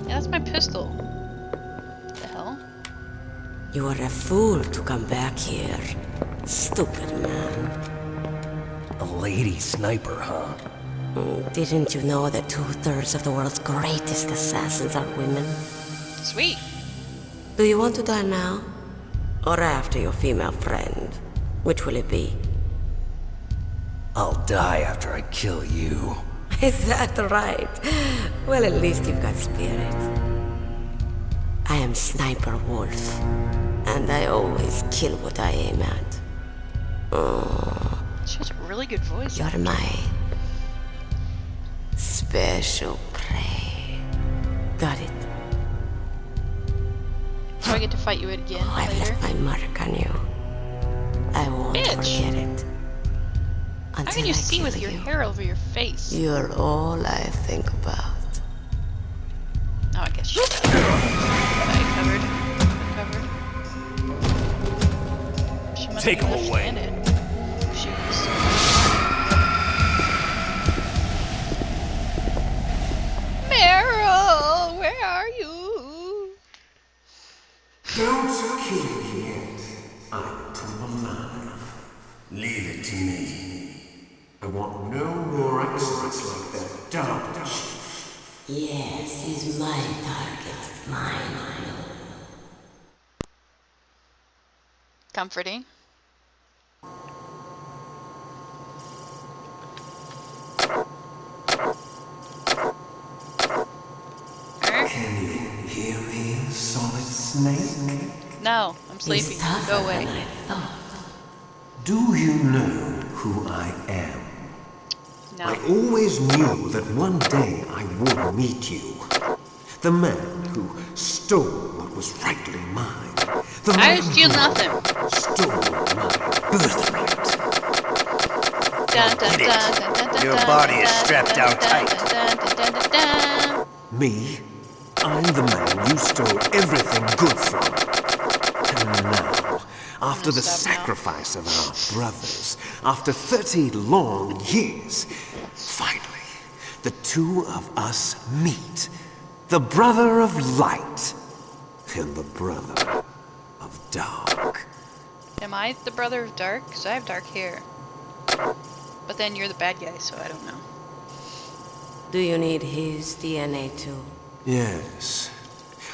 that's my pistol. What the hell? You are a fool to come back here. Stupid man. A lady sniper, huh? Didn't you know that 2/3 of the world's greatest assassins are women? Sweet. Do you want to die now? Or after your female friend? Which will it be? I'll die after I kill you. Is that right? Well, at least you've got spirit. I am Sniper Wolf, and I always kill what I aim at. Oh, She has a really good voice. you're my special prey. Got it. So I get to fight you again Oh, I've later. left my mark on you. I won't Bitch. forget it. How Until can you I see kill with your you. hair over your face? You're all I think about. Oh, I guess she does. I covered. She must Take be him away. left-handed. She was. Meryl, where are you? Don't kill me yet. I'm alive. Leave it to me. I want no more accidents like that dark chief. Yes, he's my target. Mine. Comforting. Can you hear me, Solid Snake? No, I'm sleepy. He's tougher Go away. than I thought. Do you know who I am? No. I always knew that one day I would meet you. The man who stole what was rightly mine. The I man didn't steal who nothing. stole my birthright. Dun, dun, Get it. dun, dun, dun, dun, Your dun, body dun, is dun, strapped dun, down dun, tight. dun, dun, dun, dun, dun. Me? I'm the man you stole everything good from. And now, after the Stop now. sacrifice of our brothers, after 30 long years, finally, the two of us meet. The brother of light and the brother of dark. Am I the brother of dark? Because I have dark hair. But then you're the bad guy, so I don't know. Do you need his DNA too? Yes.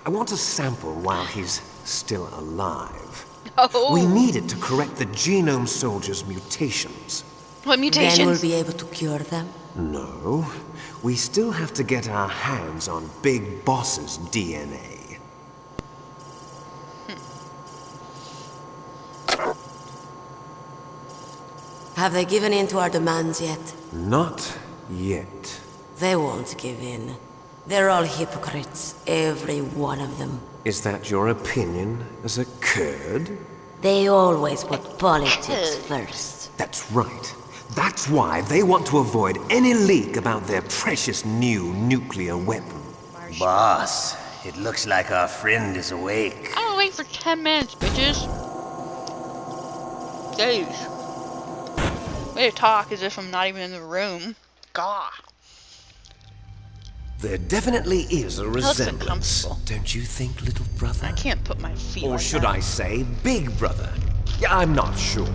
I want a sample while he's still alive. Oh! We need it to correct the genome soldier's mutations. What Then mutations? we'll be able to cure them? No, we still have to get our hands on Big Boss's DNA. Have they given in to our demands yet? Not yet. They won't give in. They're all hypocrites, every one of them. Is that your opinion as a Kurd? They always put politics first. That's right. That's why they want to avoid any leak about their precious new nuclear weapon. Boss, it looks like our friend is awake. I'm gonna wait for 10 minutes, bitches. Jeez. Way to talk as if I'm not even in the room. Gah. There definitely is a looks resemblance, uncomfortable. don't you think, little brother? I can't put my feet Or like should that. I say, big brother? Yeah, I'm not sure.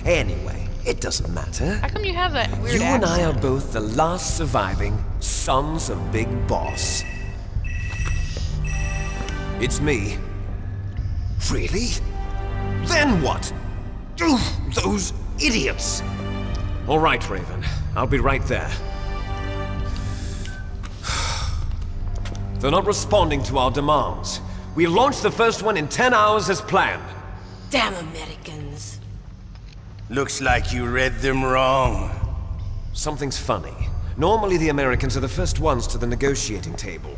Anyway, it doesn't matter. How come you have that weird You and I accent? are both the last surviving sons of Big Boss. It's me. Really? Then what? Oof, those idiots! All right, Raven. I'll be right there. They're not responding to our demands. We launched the first one in 10 hours as planned. Damn Americans. Looks like you read them wrong. Something's funny. Normally the Americans are the first ones to the negotiating table.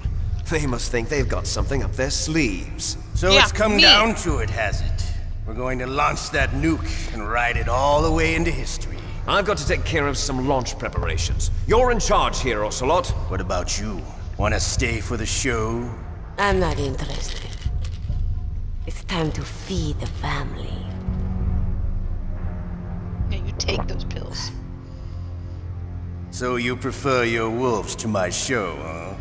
They must think they've got something up their sleeves. So Yeah, it's come me. down to it, has it? We're going to launch that nuke and ride it all the way into history. I've got to take care of some launch preparations. You're in charge here, Ocelot. What about you? Want to stay for the show? I'm not interested. It's time to feed the family. Yeah, you take those pills. So you prefer your wolves to my show, huh?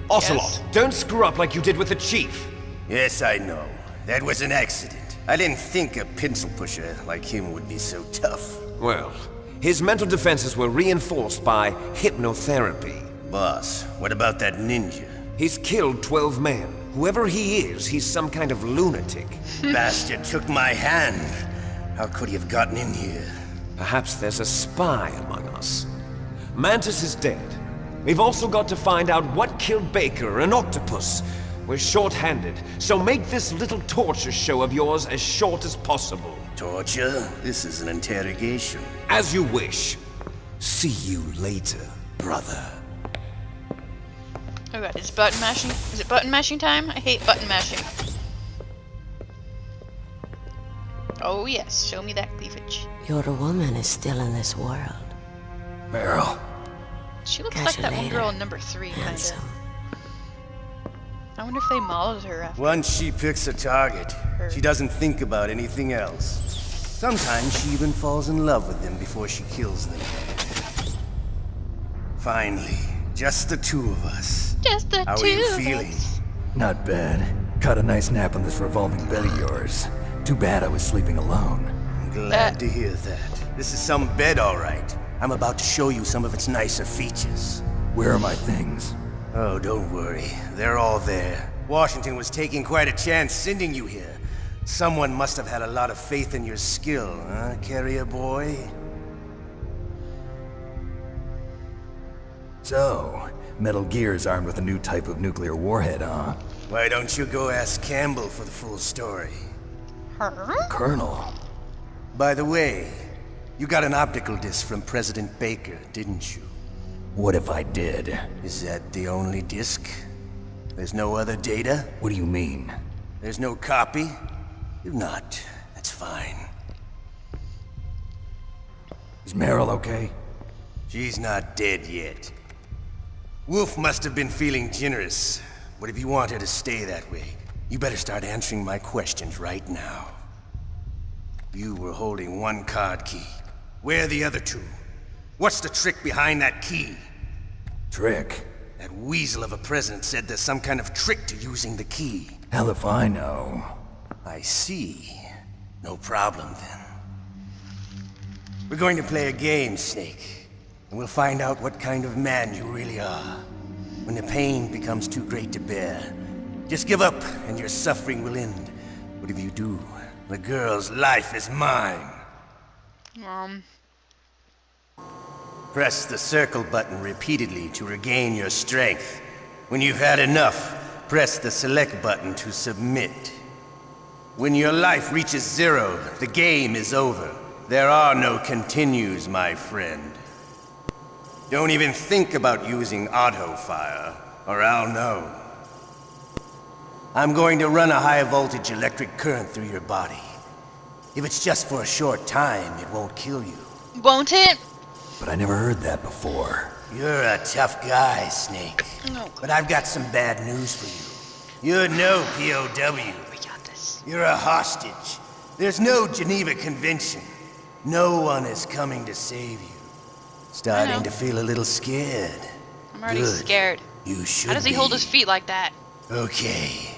Ocelot, don't screw up like you did with the chief. Yes, I know. That was an accident. I didn't think a pencil pusher like him would be so tough. Well, his mental defenses were reinforced by hypnotherapy. Boss, what about that ninja? He's killed 12 men. Whoever he is, he's some kind of lunatic. Bastard took my hand. How could he have gotten in here? Perhaps there's a spy among us. Mantis is dead. We've also got to find out what killed Baker, an octopus. We're short-handed, so make this little torture show of yours as short as possible. Torture? This is an interrogation. As you wish. See you later, brother. Oh god, is button mashing? Is it button mashing time? I hate button mashing. Oh yes, show me that cleavage. Your woman is still in this world. Meryl. She looks Catch like you that one later, girl in number 3, kinda. handsome. I wonder if they modeled her after. Once she picks a target, she doesn't think about anything else. Sometimes she even falls in love with them before she kills them. Finally, just the two of us. Just the How two are you of feeling? us. Not bad. Caught a nice nap on this revolving bed of yours. Too bad I was sleeping alone. I'm glad to hear that. This is some bed, all right. I'm about to show you some of its nicer features. Where are my things? Oh, don't worry. They're all there. Washington was taking quite a chance sending you here. Someone must have had a lot of faith in your skill, huh, carrier boy? So, Metal Gear's armed with a new type of nuclear warhead, huh? Why don't you go ask Campbell for the full story? Her? Colonel. By the way, you got an optical disc from President Baker, didn't you? What if I did? Is that the only disc? There's no other data? What do you mean? There's no copy? If not, that's fine. Is Meryl okay? She's not dead yet. Wolf must have been feeling generous, but if you want her to stay that way, you better start answering my questions right now. You were holding one card key. Where are the other two? What's the trick behind that key? Trick? That weasel of a president said there's some kind of trick to using the key. Hell if I know. I see. No problem then. We're going to play a game, Snake. And we'll find out what kind of man you really are. When the pain becomes too great to bear, just give up and your suffering will end. But if you do, the girl's life is mine. Press the circle button repeatedly to regain your strength. When you've had enough, press the select button to submit. When your life reaches 0, the game is over. There are no continues, my friend. Don't even think about using auto fire, or I'll know. I'm going to run a high voltage electric current through your body. If it's just for a short time, it won't kill you. Won't it? But I never heard that before. You're a tough guy, Snake. No. But I've got some bad news for you. You're no POW. We got this. You're a hostage. There's no Geneva Convention. No one is coming to save you. Starting to feel a little scared. I'm already Good. scared. You should How does he be. hold his feet like that? Okay,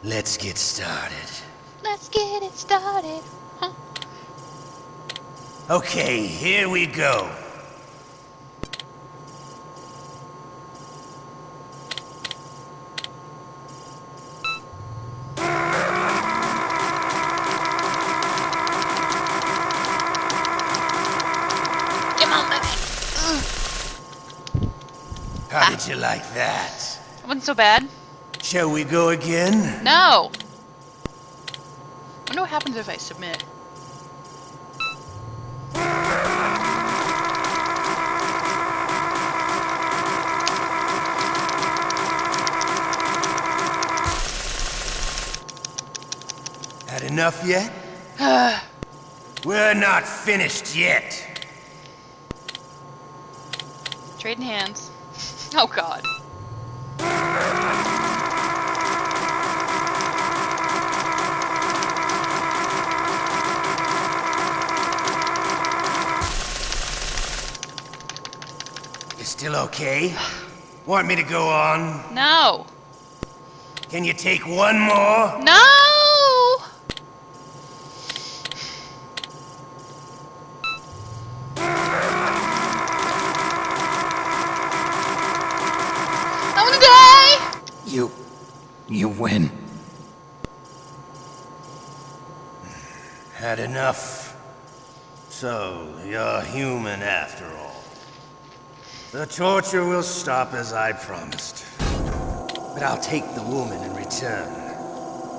let's get started. Let's get it started. Huh? Okay, here we go. Come on, baby. How did you like that? That wasn't so bad. Shall we go again? No! I wonder what happens if I submit. Had enough yet? We're not finished yet. Trading hands. Oh god. You still okay? Want me to go on? No. Can you take one more? No! I'm gonna die! You win. Had enough. So, you're human after all. The torture will stop as I promised. But I'll take the woman in return.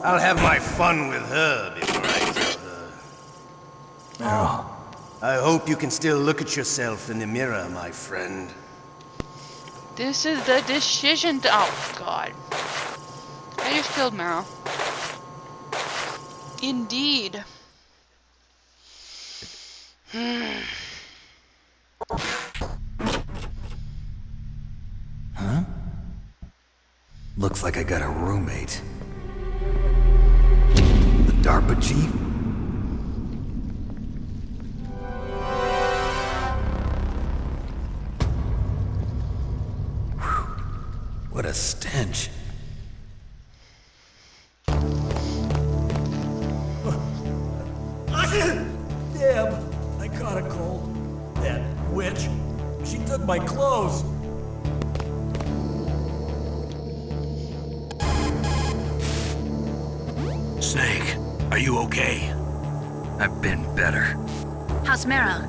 I'll have my fun with her before I kill her. Meryl, I hope you can still look at yourself in the mirror, my friend. This is the decision. Oh, God. I just killed Meryl. Indeed. looks like I got a roommate. The DARPA chief? Whew. What a stench. Damn, I caught a cold. That witch, she took my clothes. Snake, are you okay? I've been better. How's Meryl?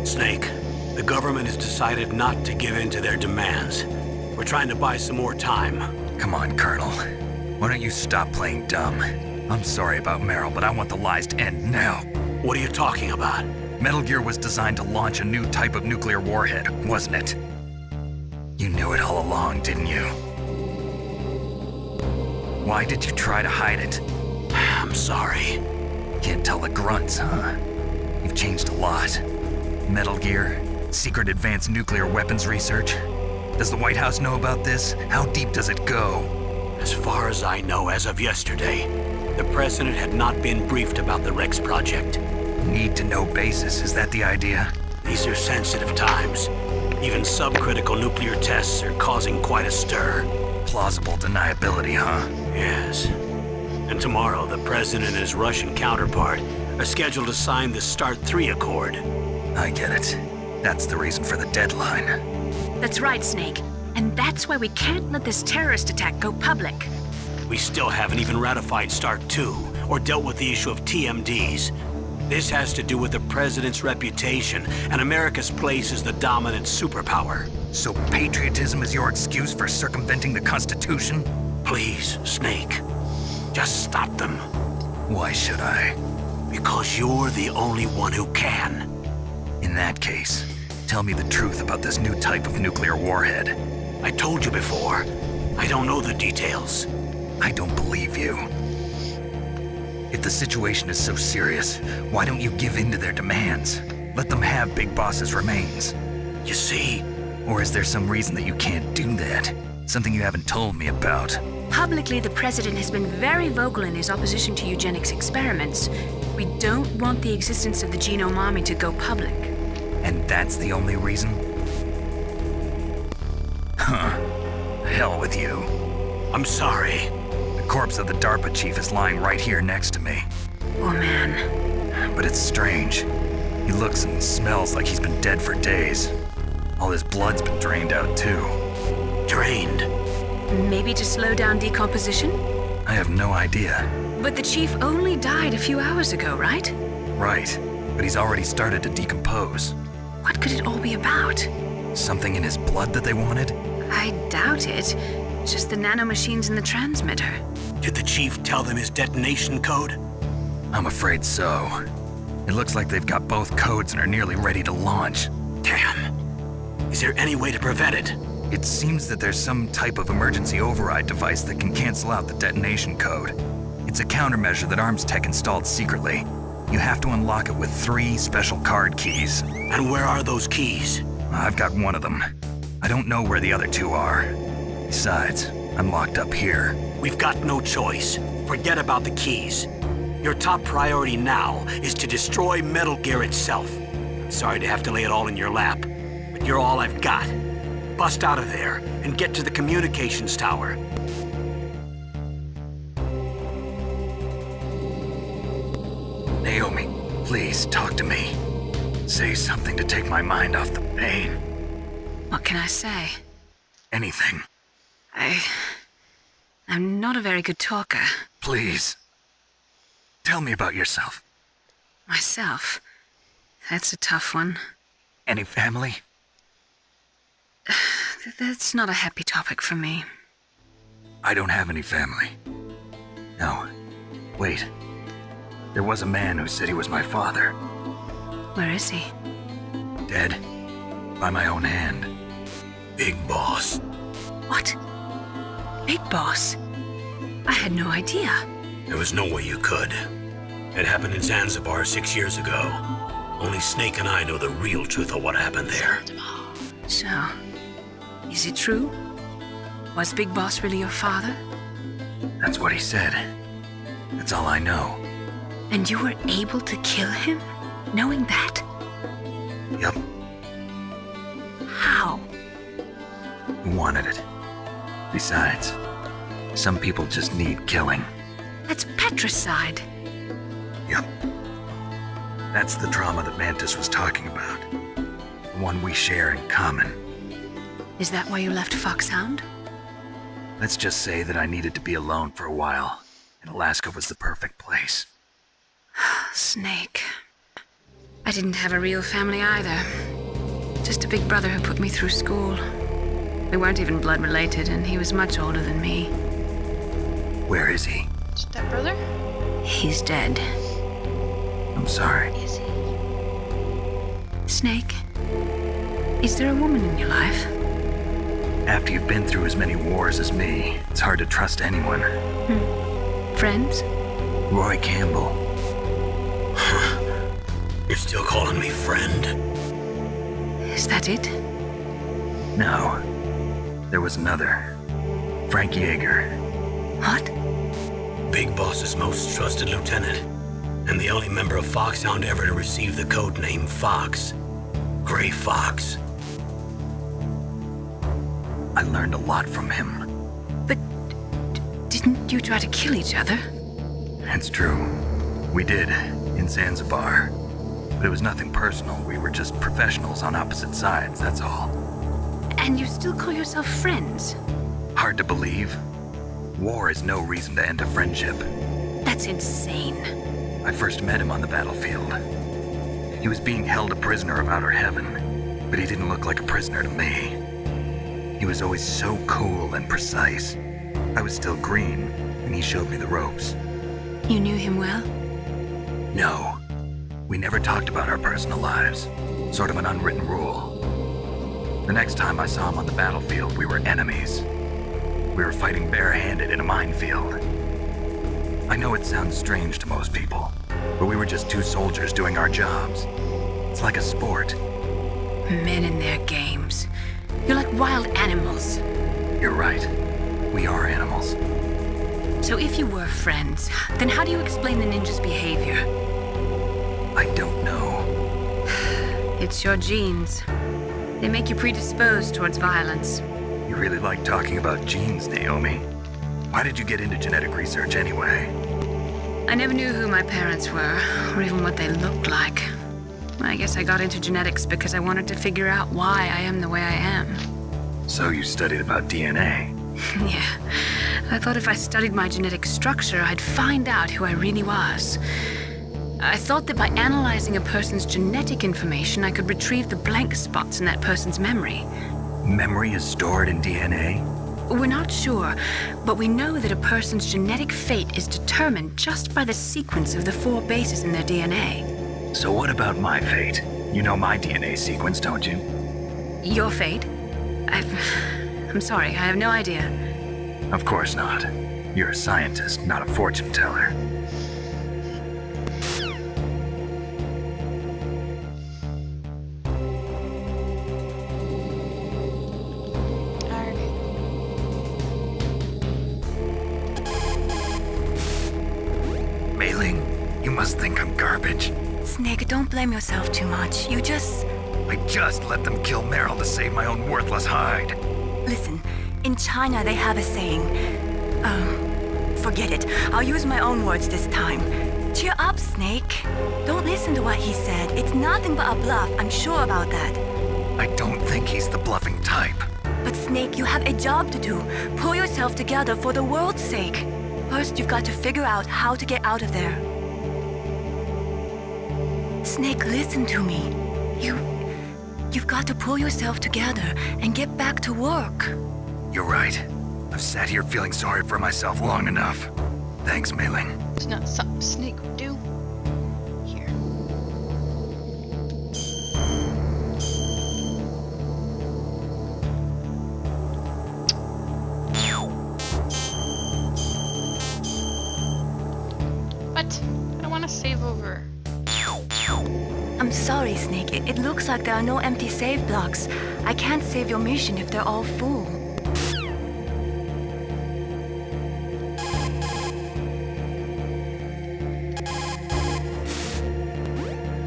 Snake, the government has decided not to give in to their demands. We're trying to buy some more time. Come on, Colonel. Why don't you stop playing dumb? I'm sorry about Meryl, but I want the lies to end now. What are you talking about? Metal Gear was designed to launch a new type of nuclear warhead, wasn't it? You knew it all along, didn't you? Why did you try to hide it? I'm sorry. Can't tell the grunts, huh? You've changed a lot. Metal Gear, secret advanced nuclear weapons research. Does the White House know about this? How deep does it go? As far as I know, as of yesterday, the president had not been briefed about the Rex project. Need to know basis, is that the idea? These are sensitive times. Even subcritical nuclear tests are causing quite a stir. Plausible deniability, huh? Yes. And tomorrow, the president and his Russian counterpart are scheduled to sign the START 3 Accord. I get it. That's the reason for the deadline. That's right, Snake. And that's why we can't let this terrorist attack go public. We still haven't even ratified START 2 or dealt with the issue of TMDs. This has to do with the president's reputation and America's place as the dominant superpower. So patriotism is your excuse for circumventing the Constitution? Please, Snake, just stop them. Why should I? Because you're the only one who can. In that case, tell me the truth about this new type of nuclear warhead. I told you before, I don't know the details. I don't believe you. If the situation is so serious, why don't you give in to their demands? Let them have Big Boss's remains. You see, Or is there some reason that you can't do that? Something you haven't told me about. Publicly, the president has been very vocal in his opposition to eugenics experiments. We don't want the existence of the genome army to go public. And that's the only reason? Huh. Hell with you. I'm sorry. The corpse of the DARPA chief is lying right here next to me. Oh man. But it's strange. He looks and smells like he's been dead for days. All his blood's been drained out too. Drained. Maybe to slow down decomposition? I have no idea. But the chief only died a few hours ago, right? Right, but he's already started to decompose. What could it all be about? Something in his blood that they wanted? I doubt it. Just the nanomachines in the transmitter. Did the chief tell them his detonation code? I'm afraid so. It looks like they've got both codes and are nearly ready to launch. Damn. Is there any way to prevent it? It seems that there's some type of emergency override device that can cancel out the detonation code. It's a countermeasure that Arms Tech installed secretly. You have to unlock it with 3 special card keys. And where are those keys? I've got one of them. I don't know where the other 2 are. Besides, I'm locked up here. We've got no choice. Forget about the keys. Your top priority now is to destroy Metal Gear itself. Sorry to have to lay it all in your lap, but you're all I've got. Bust out of there and get to the communications tower. Naomi, please talk to me. Say something to take my mind off the pain. What can I say? Anything. I'm not a very good talker. Please. Tell me about yourself. Myself? That's a tough one. Any family? That's not a happy topic for me. I don't have any family. No. Wait. There was a man who said he was my father. Where is he? Dead. By my own hand. Big Boss. What? Big Boss? I had no idea. There was no way you could. It happened in Zanzibar 6 years ago. Only Snake and I know the real truth of what happened there. So, is it true? Was Big Boss really your father? That's what he said. That's all I know. And you were able to kill him, knowing that? Yup. How? He wanted it. Besides, some people just need killing. That's patricide. Yup. That's the trauma that Mantis was talking about. The one we share in common. Is that why you left Foxhound? Let's just say that I needed to be alone for a while, and Alaska was the perfect place. Snake. I didn't have a real family either. Just a big brother who put me through school. We weren't even blood related, and he was much older than me. Where is he? Stepbrother? He's dead. I'm sorry. Is he? Snake, is there a woman in your life? After you've been through as many wars as me, it's hard to trust anyone. Friends? Roy Campbell. You're still calling me friend? Is that it? No. There was another. Frank Yeager. What? Big Boss's most trusted lieutenant, and the only member of Foxhound ever to receive the code name Fox. Gray Fox. I learned a lot from him. But didn't you try to kill each other? It's true. We did, in Zanzibar. But it was nothing personal. We were just professionals on opposite sides, that's all. And you still call yourself friends? Hard to believe. War is no reason to end a friendship. That's insane. I first met him on the battlefield. He was being held a prisoner of outer heaven, but he didn't look like a prisoner to me. He was always so cool and precise. I was still green, and he showed me the ropes. You knew him well? No. We never talked about our personal lives. Sort of an unwritten rule. The next time I saw him on the battlefield, we were enemies. We were fighting barehanded in a minefield. I know it sounds strange to most people, but we were just two soldiers doing our jobs. It's like a sport. Men and their games. You're like wild animals. You're right. We are animals. So if you were friends, then how do you explain the ninja's behavior? I don't know. It's your genes. They make you predisposed towards violence. You really like talking about genes, Naomi. Why did you get into genetic research anyway? I never knew who my parents were, or even what they looked like. I guess I got into genetics because I wanted to figure out why I am the way I am. So you studied about DNA. Yeah. I thought if I studied my genetic structure, I'd find out who I really was. I thought that by analyzing a person's genetic information, I could retrieve the blank spots in that person's memory. Memory is stored in DNA? We're not sure, but we know that a person's genetic fate is determined just by the sequence of the 4 bases in their DNA. So what about my fate? You know my DNA sequence, don't you? Your fate? I'm sorry, I have no idea. Of course not. You're a scientist, not a fortune teller. Mei Ling, garbage. Snake, don't blame yourself too much. I just let them kill Meryl to save my own worthless hide. Listen, in China they have a saying. Forget it. I'll use my own words this time. Cheer up, Snake. Don't listen to what he said. It's nothing but a bluff. I'm sure about that. I don't think he's the bluffing type. But Snake, you have a job to do. Pull yourself together for the world's sake. First, you've got to figure out how to get out of there. Snake, listen to me. You've got to pull yourself together and get back to work. You're right. I've sat here feeling sorry for myself long enough. Thanks, Mei Ling. It's not something Snake would do. Here. What? I don't want to save over. I'm sorry, Snake. It looks like there are no empty save blocks. I can't save your mission if they're all full.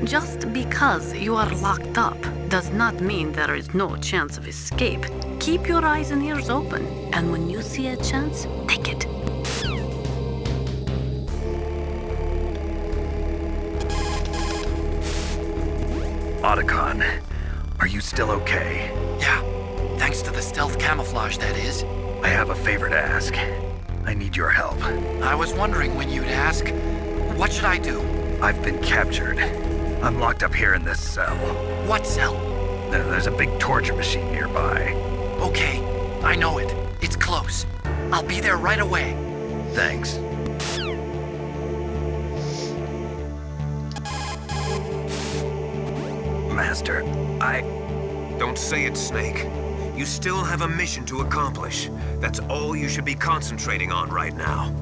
Just because you are locked up does not mean there is no chance of escape. Keep your eyes and ears open, and when you see a chance, take it. Otacon, are you still okay? Yeah, thanks to the stealth camouflage, that is. I have a favor to ask. I need your help. I was wondering when you'd ask. What should I do? I've been captured. I'm locked up here in this cell. What cell? There's a big torture machine nearby. Okay, I know it. It's close. I'll be there right away. Thanks. Master, Don't say it, Snake. You still have a mission to accomplish. That's all you should be concentrating on right now.